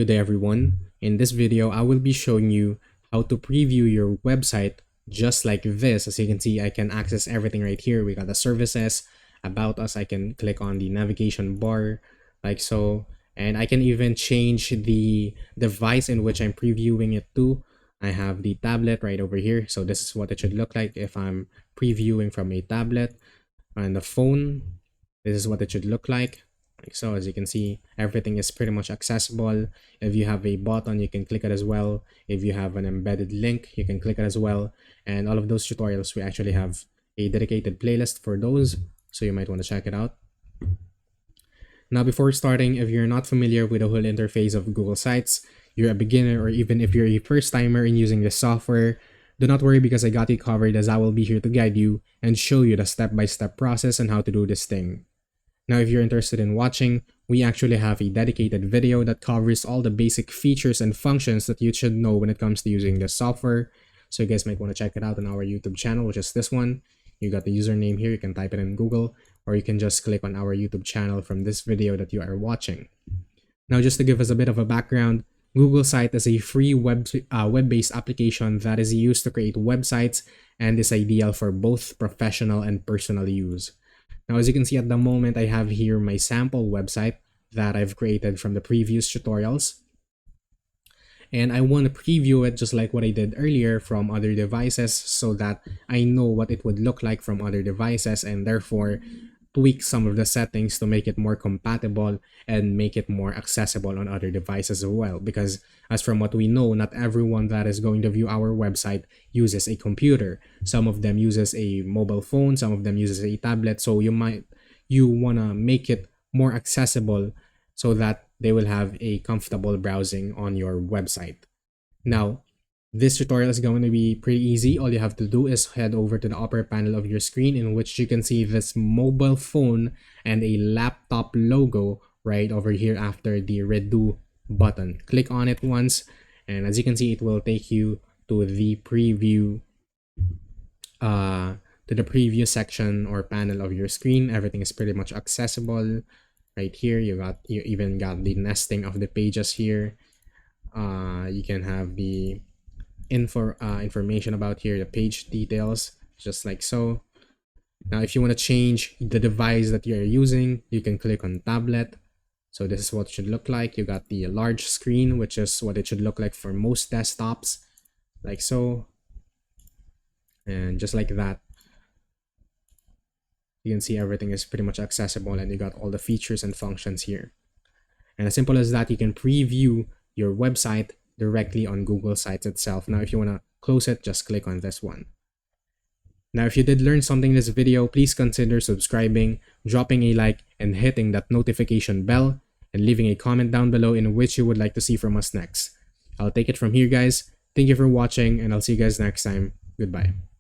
Good day everyone. In this video, I will be showing you how to preview your website just like this. As you can see, I can access everything right here. We got the services, about us. I can click on the navigation bar like so. And I can even change the device in which I'm previewing it to. I have the tablet right over here. So this is what it should look like if I'm previewing from a tablet. And the phone, this is what it should look like. So as you can see, everything is pretty much accessible. If you have a button, you can click it as well. If you have an embedded link, you can click it as well. And all of those tutorials, we actually have a dedicated playlist for those, so you might want to check it out. Now, before starting, if you're not familiar with the whole interface of Google Sites, you're a beginner, or even if you're a first timer in using this software, do not worry because I got you covered, as I will be here to guide you and show you the step-by-step process on how to do this thing. Now, if you're interested in watching, we actually have a dedicated video that covers all the basic features and functions that you should know when it comes to using this software. So you guys might want to check it out on our YouTube channel, which is this one. You got the username here, you can type it in Google, or you can just click on our YouTube channel from this video that you are watching. Now, just to give us a bit of a background, Google Site is a free web-based application that is used to create websites and is ideal for both professional and personal use. Now, as you can see at the moment, I have here my sample website that I've created from the previous tutorials. And I want to preview it just like what I did earlier from other devices so that I know what it would look like from other devices, and therefore tweak some of the settings to make it more compatible and make it more accessible on other devices as well. Because as from what we know, not everyone that is going to view our website uses a computer. Some of them uses a mobile phone, some of them uses a tablet. So you want to make it more accessible so that they will have a comfortable browsing on your website. Now, this tutorial is going to be pretty easy. All you have to do is head over to the upper panel of your screen, in which you can see this mobile phone and a laptop logo right over here after the redo button. Click on it once, and as you can see, it will take you to the preview section or panel of your screen. Everything is pretty much accessible right here. You even got the nesting of the pages here. You can have the information about here, the page details, just like so. Now, if you want to change the device that you're using, you can click on tablet. So this is what it should look like. You got the large screen, which is what it should look like for most desktops, like so. And just like that, you can see everything is pretty much accessible, and you got all the features and functions here. And as simple as that, you can preview your website directly on Google Sites itself. Now, if you want to close it, just click on this one. Now, if you did learn something in this video, please consider subscribing, dropping a like, and hitting that notification bell, and leaving a comment down below in which you would like to see from us next. I'll take it from here, guys. Thank you for watching, and I'll see you guys next time. Goodbye.